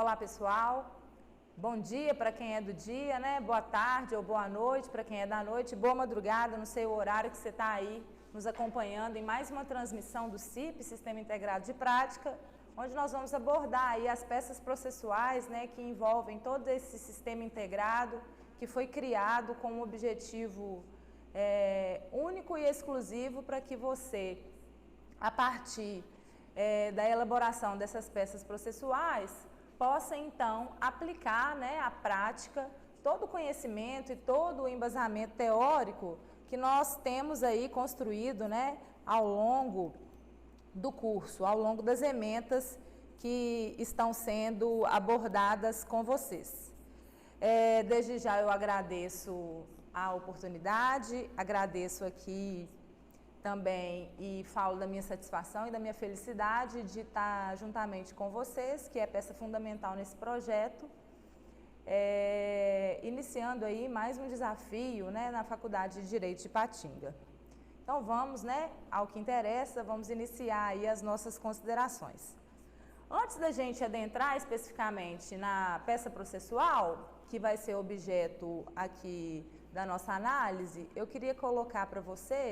Olá, pessoal. Bom dia para quem é do dia, né? Boa tarde ou boa noite para quem é da noite. Boa madrugada, não sei o horário que você está aí nos acompanhando em mais uma transmissão do CIP, Sistema Integrado de Prática, onde nós vamos abordar aí as peças processuais, né, que envolvem todo esse sistema integrado que foi criado com um objetivo único e exclusivo para que você, a partir da elaboração dessas peças processuais, possa então aplicar, né, à prática todo o conhecimento e todo o embasamento teórico que nós temos aí construído, né, ao longo do curso, ao longo das ementas que estão sendo abordadas com vocês. Desde já eu agradeço a oportunidade, agradeço aqui também e falo da minha satisfação e da minha felicidade de estar juntamente com vocês, que é peça fundamental nesse projeto, iniciando aí mais um desafio, né, na Faculdade de Direito de Ipatinga. Então vamos, né, ao que interessa, vamos iniciar aí as nossas considerações. Antes da gente adentrar especificamente na peça processual, que vai ser objeto aqui da nossa análise, eu queria colocar para você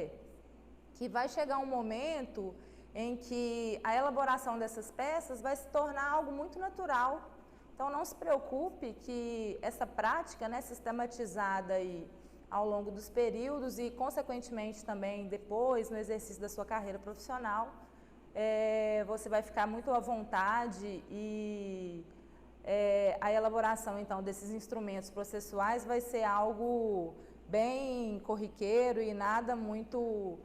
que vai chegar um momento em que a elaboração dessas peças vai se tornar algo muito natural. Então não se preocupe que essa prática, né, sistematizada aí ao longo dos períodos e consequentemente também depois no exercício da sua carreira profissional, você vai ficar muito à vontade e a elaboração então desses instrumentos processuais vai ser algo bem corriqueiro e nada muito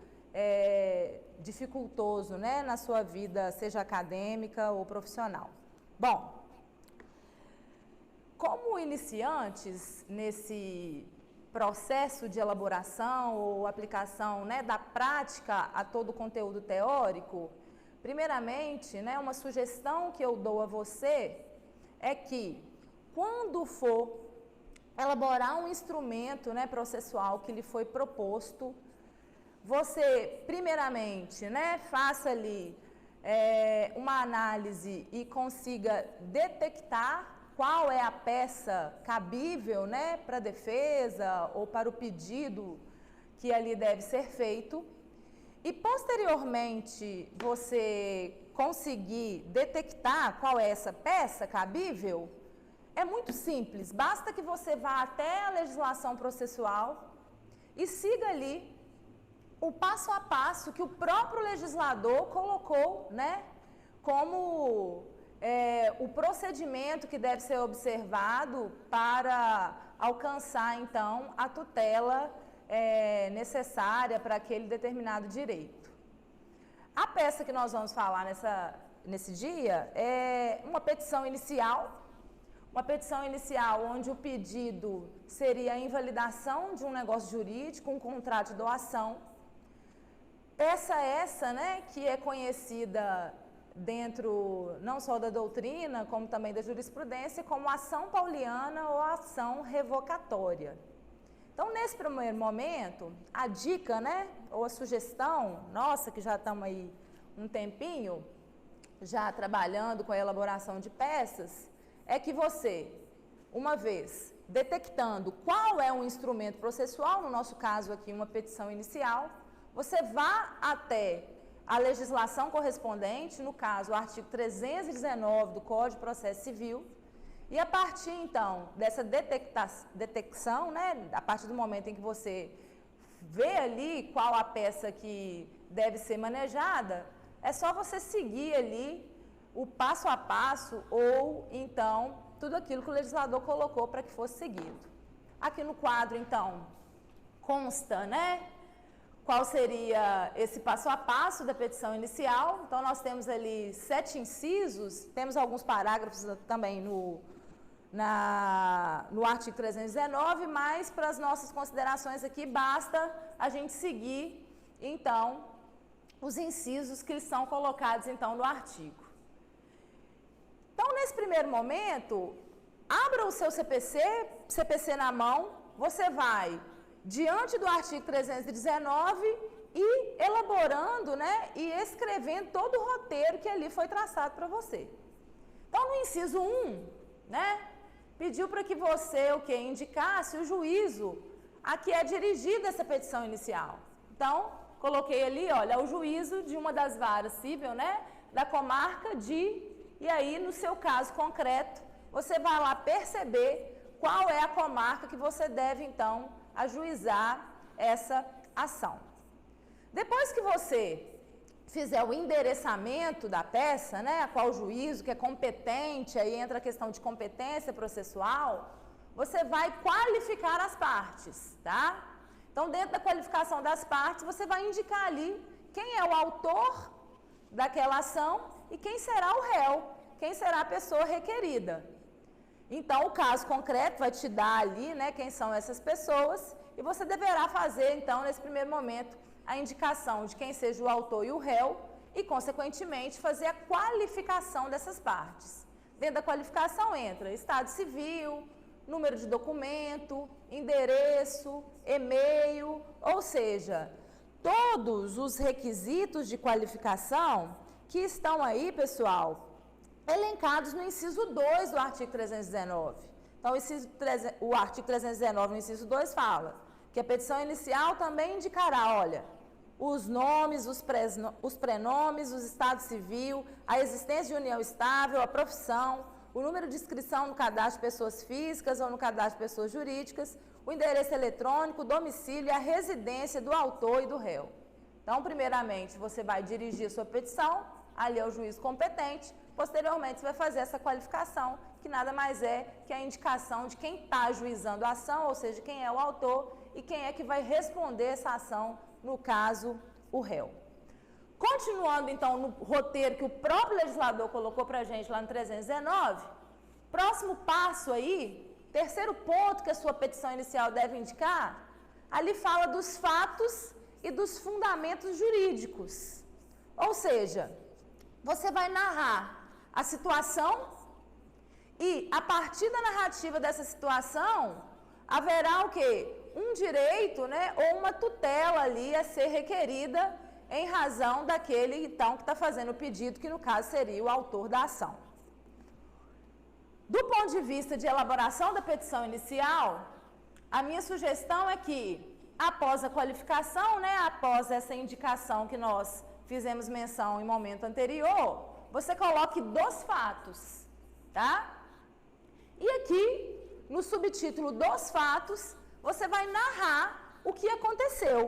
dificultoso, né, na sua vida, seja acadêmica ou profissional. Bom, como iniciantes nesse processo de elaboração ou aplicação, né, da prática a todo o conteúdo teórico, primeiramente, né, uma sugestão que eu dou a você é que, quando for elaborar um instrumento, né, processual que lhe foi proposto, você, primeiramente, né, faça ali uma análise e consiga detectar qual é a peça cabível, né, para a defesa ou para o pedido que ali deve ser feito. E, posteriormente, você conseguir detectar qual é essa peça cabível, é muito simples. Basta que você vá até a legislação processual e siga ali o passo a passo que o próprio legislador colocou, né, como o procedimento que deve ser observado para alcançar, então, a tutela necessária para aquele determinado direito. A peça que nós vamos falar nesse dia é uma petição inicial, onde o pedido seria a invalidação de um negócio jurídico, um contrato de doação. Essa, né, que é conhecida dentro não só da doutrina, como também da jurisprudência, como ação pauliana ou ação revocatória. Então, nesse primeiro momento, a dica, né, ou a sugestão nossa, que já estamos aí um tempinho, já trabalhando com a elaboração de peças, é que você, uma vez detectando qual é o instrumento processual, no nosso caso aqui uma petição inicial, você vá até a legislação correspondente, no caso o artigo 319 do Código de Processo Civil, e a partir então dessa detecção, né, a partir do momento em que você vê ali qual a peça que deve ser manejada, é só você seguir ali o passo a passo ou então tudo aquilo que o legislador colocou para que fosse seguido. Aqui no quadro então consta, né, qual seria esse passo a passo da petição inicial. Então, nós temos ali 7 incisos, temos alguns parágrafos também no artigo 319, mas para as nossas considerações aqui, basta a gente seguir, então, os incisos que são colocados, então, no artigo. Então, nesse primeiro momento, abra o seu CPC na mão, você vai diante do artigo 319 e elaborando, né, e escrevendo todo o roteiro que ali foi traçado para você. Então, no inciso 1, né, pediu para que você indicasse o juízo a que é dirigida essa petição inicial. Então, coloquei ali, olha, o juízo de uma das varas civil, né, da comarca de, e aí no seu caso concreto, você vai lá perceber qual é a comarca que você deve então ajuizar essa ação. Depois que você fizer o endereçamento da peça, né, a qual juízo que é competente, aí entra a questão de competência processual, você vai qualificar as partes, tá? Então, dentro da qualificação das partes, você vai indicar ali quem é o autor daquela ação e quem será o réu, quem será a pessoa requerida. Então, o caso concreto vai te dar ali, né, quem são essas pessoas e você deverá fazer, então, nesse primeiro momento, a indicação de quem seja o autor e o réu e, consequentemente, fazer a qualificação dessas partes. Dentro da qualificação entra estado civil, número de documento, endereço, e-mail, ou seja, todos os requisitos de qualificação que estão aí, pessoal, elencados no inciso 2 do artigo 319. Então, o artigo 319, no inciso 2, fala que a petição inicial também indicará, olha, os nomes, os prenomes, o estado civil, a existência de união estável, a profissão, o número de inscrição no cadastro de pessoas físicas ou no cadastro de pessoas jurídicas, o endereço eletrônico, o domicílio e a residência do autor e do réu. Então, primeiramente, você vai dirigir sua petição, ali é o juiz competente, posteriormente você vai fazer essa qualificação, que nada mais é que a indicação de quem está ajuizando a ação, ou seja, quem é o autor e quem é que vai responder essa ação, no caso, o réu. Continuando, então, no roteiro que o próprio legislador colocou para a gente lá no 319, próximo passo aí, terceiro ponto que a sua petição inicial deve indicar, ali fala dos fatos e dos fundamentos jurídicos. Ou seja, você vai narrar a situação e, a partir da narrativa dessa situação, haverá o quê? Um direito, né, ou uma tutela ali a ser requerida em razão daquele, então, que está fazendo o pedido, que no caso seria o autor da ação. Do ponto de vista de elaboração da petição inicial, a minha sugestão é que, após a qualificação, né, após essa indicação que nós fizemos menção em momento anterior, você coloque dos fatos, tá? E aqui, no subtítulo dos fatos, você vai narrar o que aconteceu.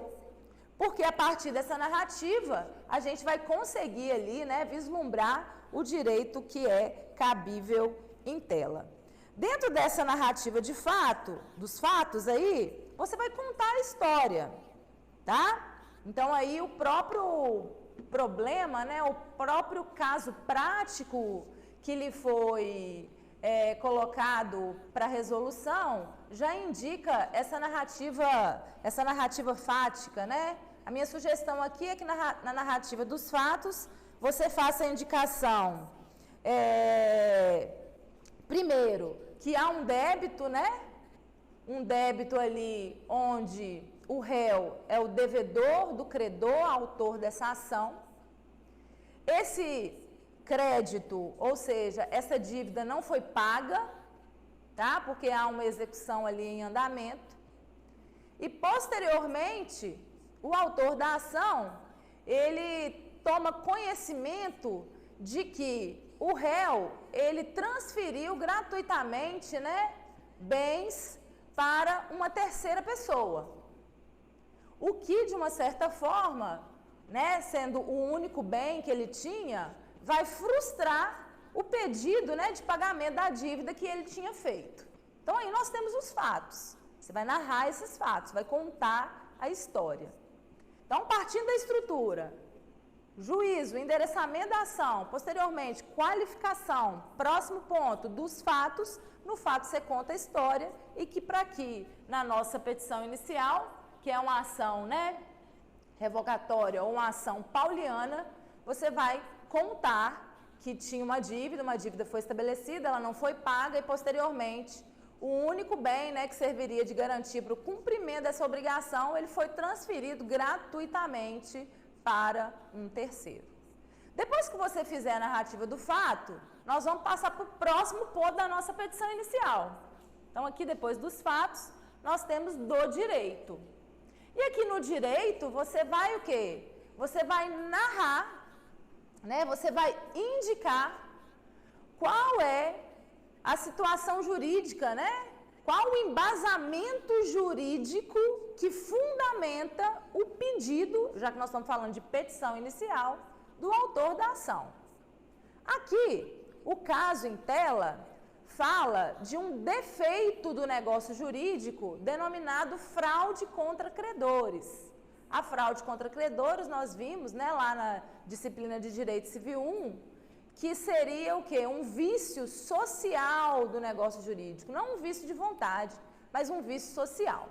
Porque a partir dessa narrativa, a gente vai conseguir ali, né, vislumbrar o direito que é cabível em tela. Dentro dessa narrativa de fato, dos fatos aí, você vai contar a história, tá? Então aí o próprio problema, né, o próprio caso prático que lhe foi colocado para resolução, já indica essa narrativa fática, né? A minha sugestão aqui é que na narrativa dos fatos, você faça a indicação, primeiro, que há um débito, né? Um débito ali onde o réu é o devedor do credor, autor dessa ação. Esse crédito, ou seja, essa dívida não foi paga, tá? Porque há uma execução ali em andamento. E, posteriormente, o autor da ação, ele toma conhecimento de que o réu, ele transferiu gratuitamente, né, bens para uma terceira pessoa. O que, de uma certa forma, né, sendo o único bem que ele tinha, vai frustrar o pedido, né, de pagamento da dívida que ele tinha feito. Então, aí nós temos os fatos. Você vai narrar esses fatos, vai contar a história. Então, partindo da estrutura, juízo, endereçamento da ação, posteriormente, qualificação, próximo ponto dos fatos, no fato você conta a história e que para aqui, na nossa petição inicial, que é uma ação, né, revogatória ou uma ação pauliana, você vai contar que tinha uma dívida foi estabelecida, ela não foi paga e, posteriormente, o único bem, né, que serviria de garantia para o cumprimento dessa obrigação, ele foi transferido gratuitamente para um terceiro. Depois que você fizer a narrativa do fato, nós vamos passar para o próximo ponto da nossa petição inicial. Então, aqui depois dos fatos, nós temos do direito. E aqui no direito, você vai o quê? Você vai narrar, né? Você vai indicar qual é a situação jurídica, né? Qual o embasamento jurídico que fundamenta o pedido, já que nós estamos falando de petição inicial, do autor da ação. Aqui, o caso em tela fala de um defeito do negócio jurídico denominado fraude contra credores. A fraude contra credores nós vimos, né, lá na disciplina de Direito Civil 1, que seria o quê? Um vício social do negócio jurídico, não um vício de vontade, mas um vício social.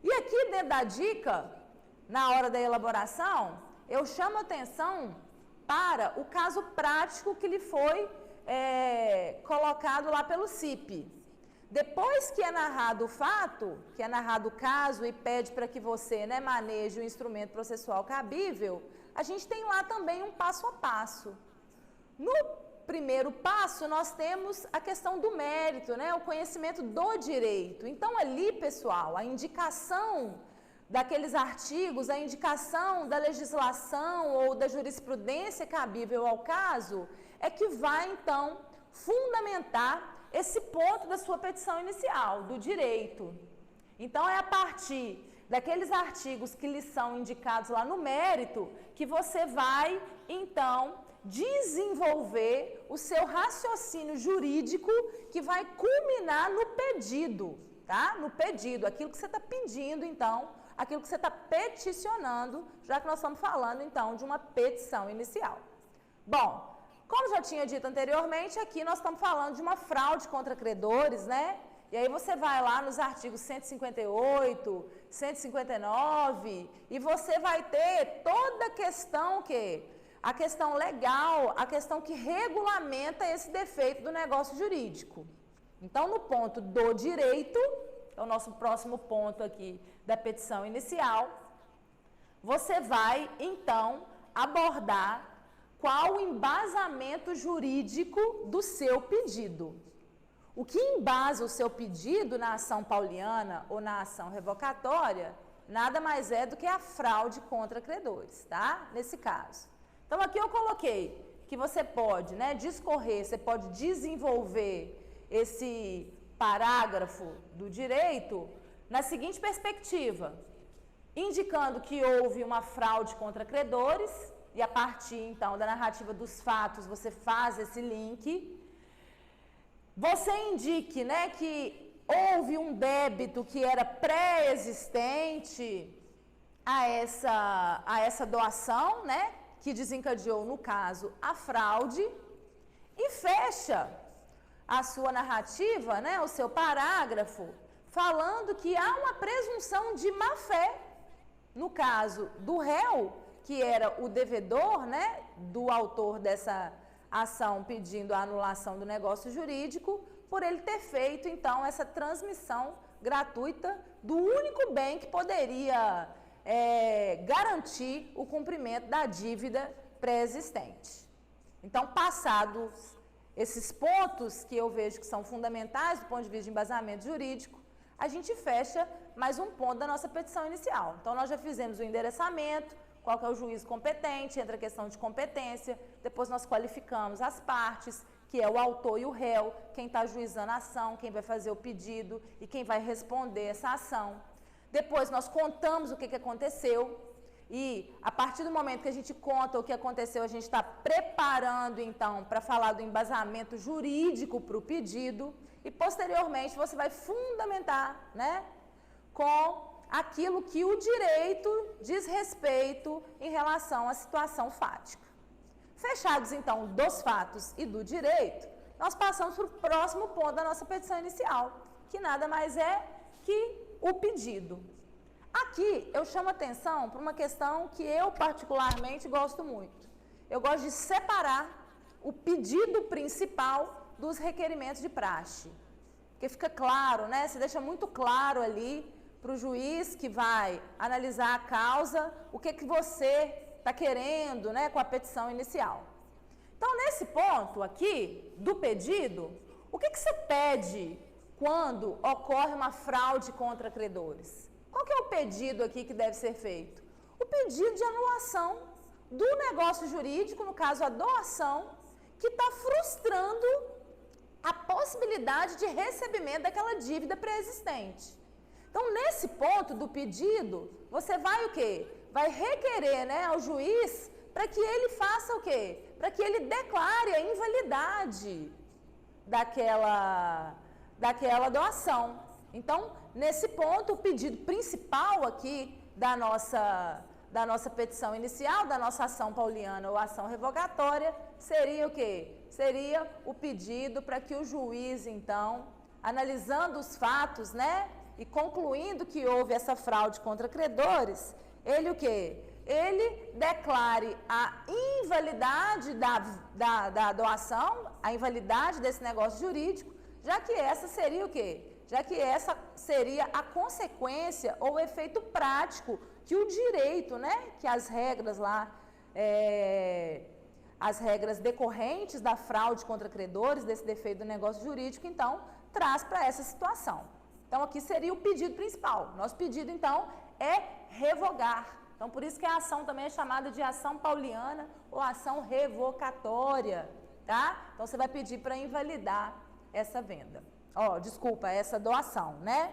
E aqui dentro da dica, na hora da elaboração, eu chamo atenção para o caso prático que lhe foi colocado lá pelo CIP. Depois que é narrado o fato, que é narrado o caso e pede para que você, né, maneje o instrumento processual cabível, a gente tem lá também um passo a passo. No primeiro passo, nós temos a questão do mérito, né, o conhecimento do direito. Então, ali, pessoal, a indicação daqueles artigos, a indicação da legislação ou da jurisprudência cabível ao caso, é que vai, então, fundamentar esse ponto da sua petição inicial, do direito. Então, é a partir daqueles artigos que lhes são indicados lá no mérito, que você vai, então, desenvolver o seu raciocínio jurídico que vai culminar no pedido, tá? No pedido, aquilo que você está pedindo, então, aquilo que você está peticionando, já que nós estamos falando, então, de uma petição inicial. Bom, como já tinha dito anteriormente, aqui nós estamos falando de uma fraude contra credores, né? E aí você vai lá nos artigos 158, 159, e você vai ter toda a questão que... A questão legal, a questão que regulamenta esse defeito do negócio jurídico. Então, no ponto do direito, é o nosso próximo ponto aqui da petição inicial, você vai, então, abordar qual o embasamento jurídico do seu pedido. O que embasa o seu pedido na ação pauliana ou na ação revocatória, nada mais é do que a fraude contra credores, tá? Nesse caso. Então, aqui eu coloquei que você pode, né, discorrer, você pode desenvolver esse parágrafo do direito na seguinte perspectiva, indicando que houve uma fraude contra credores, e a partir, então, da narrativa dos fatos, você faz esse link. Você indique, né, que houve um débito que era pré-existente a essa doação, né, que desencadeou, no caso, a fraude, e fecha a sua narrativa, né, o seu parágrafo, falando que há uma presunção de má-fé, no caso do réu, que era o devedor, né, do autor dessa ação pedindo a anulação do negócio jurídico, por ele ter feito, então, essa transmissão gratuita do único bem que poderia garantir o cumprimento da dívida pré-existente. Então, passados esses pontos que eu vejo que são fundamentais do ponto de vista de embasamento jurídico, a gente fecha mais um ponto da nossa petição inicial. Então, nós já fizemos o endereçamento, qual que é o juízo competente, entra a questão de competência, depois nós qualificamos as partes, que é o autor e o réu, quem está ajuizando a ação, quem vai fazer o pedido e quem vai responder essa ação. Depois nós contamos o que aconteceu e a partir do momento que a gente conta o que aconteceu, a gente está preparando então para falar do embasamento jurídico para o pedido e posteriormente você vai fundamentar, né, com aquilo que o direito diz respeito em relação à situação fática. Fechados então dos fatos e do direito, nós passamos para o próximo ponto da nossa petição inicial, que nada mais é que o pedido. Aqui eu chamo atenção para uma questão que eu particularmente gosto muito. Eu gosto de separar o pedido principal dos requerimentos de praxe. Porque fica claro, né? Se deixa muito claro ali para o juiz que vai analisar a causa, o que você está querendo, né, com a petição inicial. Então, nesse ponto aqui do pedido, o que você pede quando ocorre uma fraude contra credores? Qual que é o pedido aqui que deve ser feito? O pedido de anulação do negócio jurídico, no caso a doação, que está frustrando a possibilidade de recebimento daquela dívida pré-existente. Então, nesse ponto do pedido, você vai o quê? Vai requerer, né, ao juiz para que ele faça o quê? Para que ele declare a invalidade daquela doação. Então, nesse ponto, o pedido principal aqui da nossa petição inicial, da nossa ação pauliana ou ação revogatória, seria o quê? Seria o pedido para que o juiz, então, analisando os fatos, né, e concluindo que houve essa fraude contra credores, ele o quê? Ele declare a invalidade da doação, a invalidade desse negócio jurídico, já que essa seria o quê? Já que essa seria a consequência ou o efeito prático que o direito, né, que as regras lá, as regras decorrentes da fraude contra credores, desse defeito do negócio jurídico, então, traz para essa situação. Então, aqui seria o pedido principal. Nosso pedido, então, é revogar. Então, por isso que a ação também é chamada de ação pauliana ou ação revocatória, tá? Então, você vai pedir para invalidar essa venda. Essa doação, né?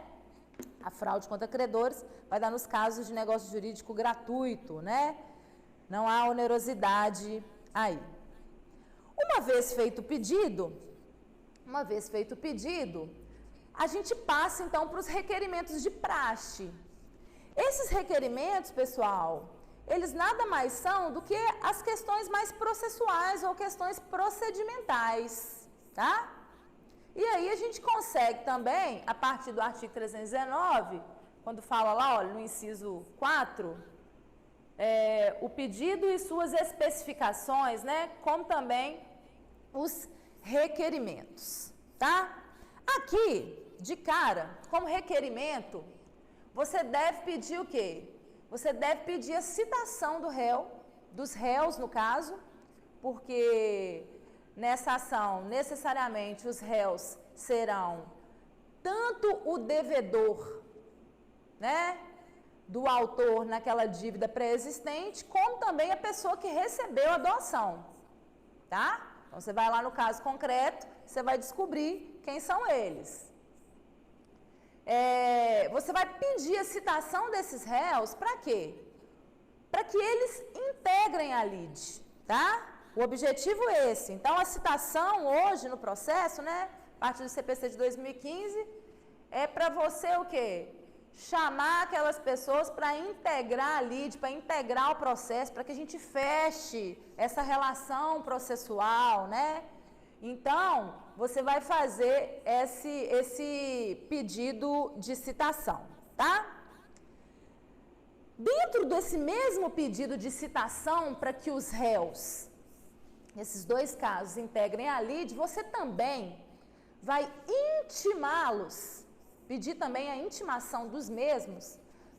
A fraude contra credores vai dar nos casos de negócio jurídico gratuito, né? Não há onerosidade aí. Uma vez feito o pedido, a gente passa então para os requerimentos de praxe. Esses requerimentos, pessoal, eles nada mais são do que as questões mais processuais ou questões procedimentais, tá? E aí a gente consegue também, a partir do artigo 319, quando fala lá, olha, no inciso 4, o pedido e suas especificações, né, como também os requerimentos, tá? Aqui, de cara, como requerimento, você deve pedir o quê? Você deve pedir a citação do réu, dos réus no caso, porque nessa ação, necessariamente, os réus serão tanto o devedor, né, do autor naquela dívida pré-existente, como também a pessoa que recebeu a doação, tá? Então, você vai lá no caso concreto, você vai descobrir quem são eles. Você vai pedir a citação desses réus para quê? Para que eles integrem a lide, tá? O objetivo é esse. Então, a citação hoje no processo, né, a partir do CPC de 2015, é para você o quê? Chamar aquelas pessoas para integrar a lide, para integrar o processo, para que a gente feche essa relação processual, né? Então, você vai fazer esse pedido de citação, tá? Dentro desse mesmo pedido de citação para que os réus, nesses dois casos, integrem a lide, você também vai intimá-los, pedir também a intimação dos mesmos,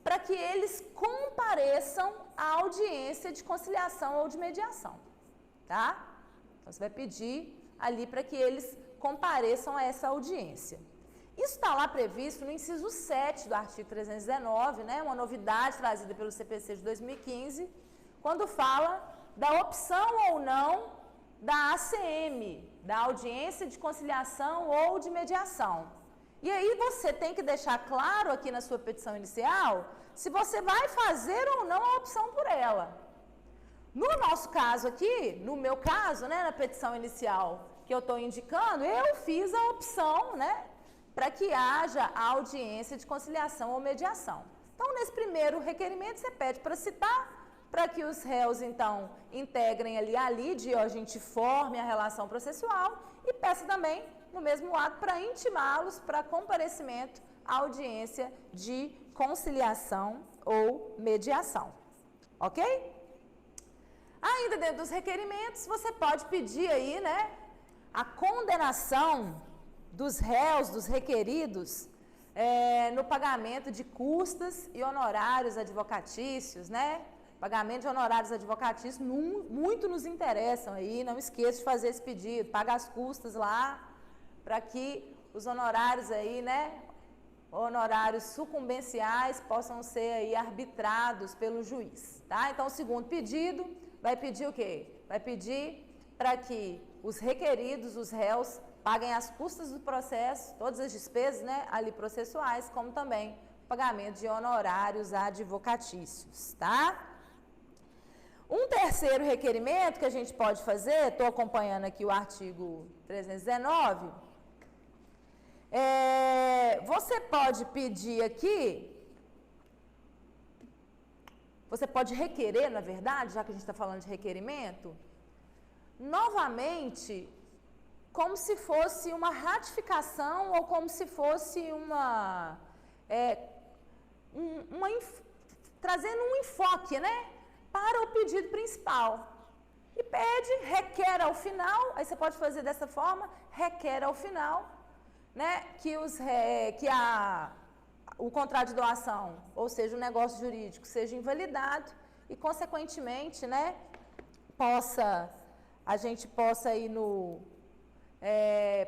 para que eles compareçam à audiência de conciliação ou de mediação, tá? Então, você vai pedir ali para que eles compareçam a essa audiência. Isso está lá previsto no inciso 7 do artigo 319, né, uma novidade trazida pelo CPC de 2015, quando fala da opção ou não da ACM, da audiência de conciliação ou de mediação. E aí você tem que deixar claro aqui na sua petição inicial se você vai fazer ou não a opção por ela. No nosso caso aqui, no meu caso, né, na petição inicial que eu estou indicando, eu fiz a opção, né, para que haja a audiência de conciliação ou mediação. Então, nesse primeiro requerimento, você pede para citar, para que os réus, então, integrem ali a lide, ou a gente forme a relação processual, e peça também, no mesmo ato, para intimá-los para comparecimento à audiência de conciliação ou mediação. Ok? Ainda dentro dos requerimentos, você pode pedir aí, né, a condenação dos réus, dos requeridos, no pagamento de custas e honorários advocatícios, né, Pagamento de honorários advocatícios muito nos interessam aí, não esqueça de fazer esse pedido, paga as custas lá, para que os honorários aí, né, honorários sucumbenciais possam ser aí arbitrados pelo juiz, tá? Então, o segundo pedido vai pedir o quê? Vai pedir para que os requeridos, os réus, paguem as custas do processo, todas as despesas, né, ali processuais, como também pagamento de honorários advocatícios, tá? Um terceiro requerimento que a gente pode fazer, estou acompanhando aqui o artigo 319, você pode pedir aqui, você pode requerer, na verdade, já que a gente está falando de requerimento, novamente, como se fosse uma ratificação ou como se fosse trazendo um enfoque, né, para o pedido principal. E pede, requer ao final, aí você pode fazer dessa forma, requer ao final, né, o contrato de doação, ou seja, o negócio jurídico, seja invalidado e, consequentemente, né, a gente possa ir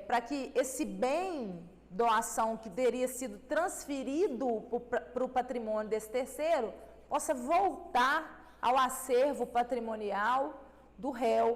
para que esse bem, doação que teria sido transferido para o patrimônio desse terceiro, possa voltar ao acervo patrimonial do réu.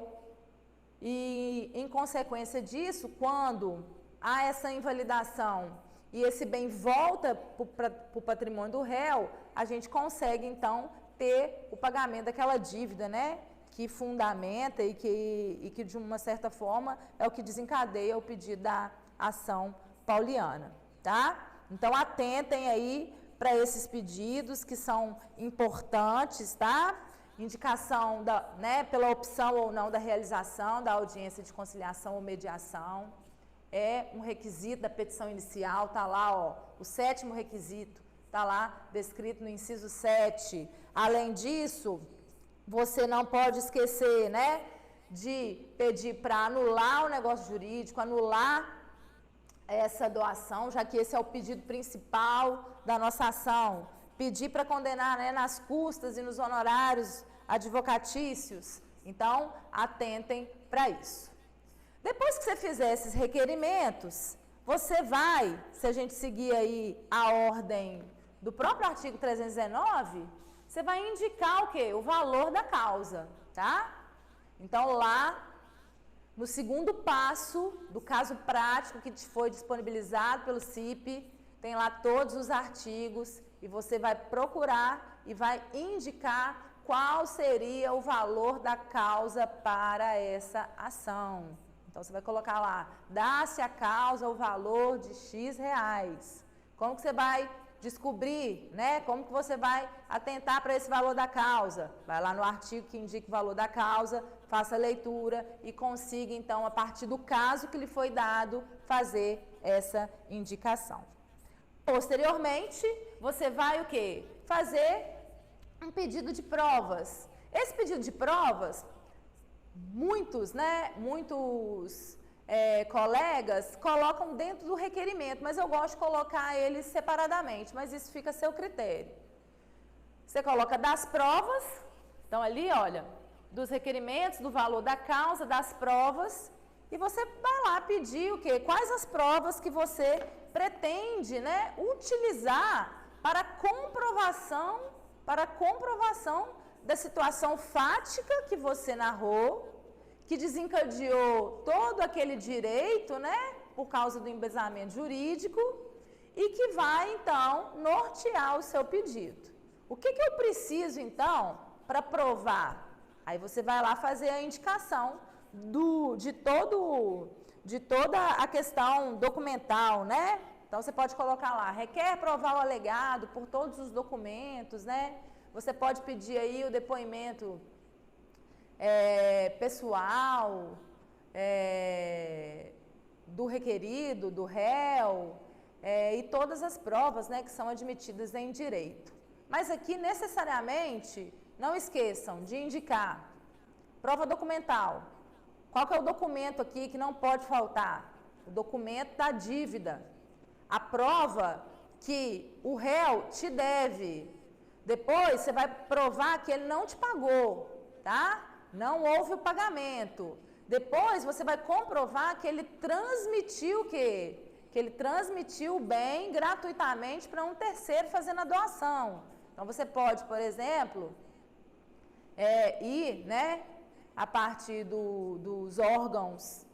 E, em consequência disso, quando há essa invalidação e esse bem volta para o patrimônio do réu, a gente consegue, então, ter o pagamento daquela dívida, né, que fundamenta e que, de uma certa forma, é o que desencadeia o pedido da ação pauliana, tá? Então, atentem aí para esses pedidos que são importantes, tá? Indicação, né, pela opção ou não da realização da audiência de conciliação ou mediação, é um requisito da petição inicial, tá lá, ó, o 7º requisito, tá lá descrito no inciso 7. Além disso, você não pode esquecer, né, de pedir para anular o negócio jurídico, anular essa doação, já que esse é o pedido principal da nossa ação. Pedir para condenar, né, nas custas e nos honorários advocatícios. Então, atentem para isso. Depois que você fizer esses requerimentos, você vai, se a gente seguir aí a ordem do próprio artigo 319, você vai indicar o quê? O valor da causa, tá? Então, lá, no segundo passo do caso prático que te foi disponibilizado pelo CIP, tem lá todos os artigos e você vai procurar e vai indicar qual seria o valor da causa para essa ação. Então, você vai colocar lá, dá-se a causa o valor de X reais. Como que você vai descobrir, né? Como que você vai atentar para esse valor da causa? Vai lá no artigo que indica o valor da causa, faça a leitura e consiga, então, a partir do caso que lhe foi dado, fazer essa indicação. Posteriormente, você vai o quê? Fazer um pedido de provas. Esse pedido de provas, muitos colegas colocam dentro do requerimento, mas eu gosto de colocar eles separadamente, mas isso fica a seu critério. Você coloca das provas, então ali, olha, dos requerimentos, do valor da causa, das provas, e você vai lá pedir o quê? Quais as provas que você pretende, né, utilizar para comprovação da situação fática que você narrou, que desencadeou todo aquele direito, né, por causa do embesamento jurídico, e que vai, então, nortear o seu pedido. O que eu preciso, então, para provar? Aí você vai lá fazer a indicação de toda a questão documental, né? Então, você pode colocar lá, requer provar o alegado por todos os documentos, né? Você pode pedir aí o depoimento pessoal do requerido, do réu, e todas as provas, né, que são admitidas em direito. Mas aqui, necessariamente, não esqueçam de indicar prova documental. Qual que é o documento aqui que não pode faltar? O documento da dívida. A prova que o réu te deve, Depois você vai provar que ele não te pagou, tá? Não houve o pagamento. Depois você vai comprovar que ele transmitiu o quê? Que ele transmitiu o bem gratuitamente para um terceiro fazendo a doação. Então você pode, por exemplo, ir, né, a partir dos órgãos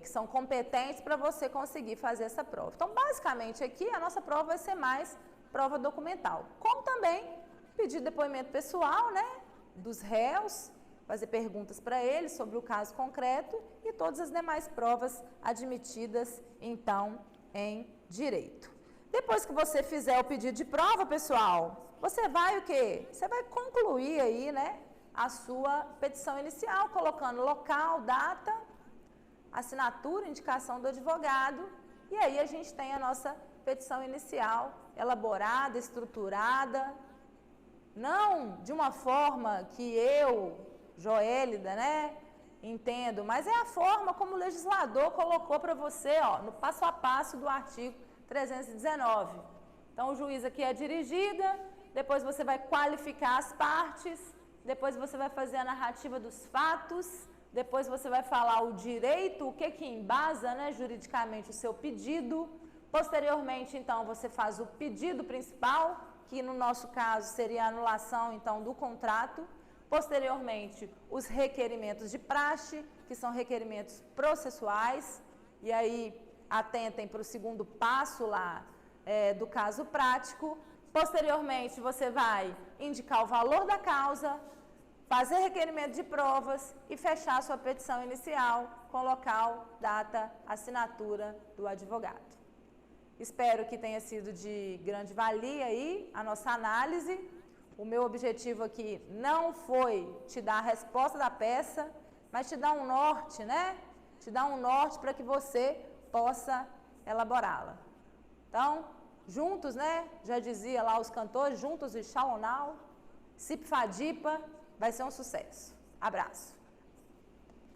que são competentes para você conseguir fazer essa prova. Então, basicamente aqui a nossa prova vai ser mais prova documental, como também pedir depoimento pessoal, né, dos réus, fazer perguntas para eles sobre o caso concreto e todas as demais provas admitidas, então, em direito. Depois que você fizer o pedido de prova, pessoal, você vai o quê? Você vai concluir aí, né, a sua petição inicial, colocando local, data, assinatura, indicação do advogado, e aí a gente tem a nossa petição inicial elaborada, estruturada, não de uma forma que eu, Joélida, né, entendo, mas é a forma como o legislador colocou para você, ó, no passo a passo do artigo 319. Então, o juiz aqui é dirigida, depois você vai qualificar as partes, depois você vai fazer a narrativa dos fatos, depois você vai falar o direito, o que embasa, né, juridicamente o seu pedido. Posteriormente, então, você faz o pedido principal, que no nosso caso seria a anulação, então, do contrato. Posteriormente, os requerimentos de praxe, que são requerimentos processuais, e aí atentem para o segundo passo lá do caso prático. Posteriormente, você vai indicar o valor da causa, fazer requerimento de provas e fechar a sua petição inicial com local, data, assinatura do advogado. Espero que tenha sido de grande valia aí a nossa análise. O meu objetivo aqui não foi te dar a resposta da peça, mas te dar um norte, né? Te dar um norte para que você possa elaborá-la. Então, juntos, né? Já dizia lá os cantores, juntos e Xalonau, Sipfadipa, vai ser um sucesso. Abraço.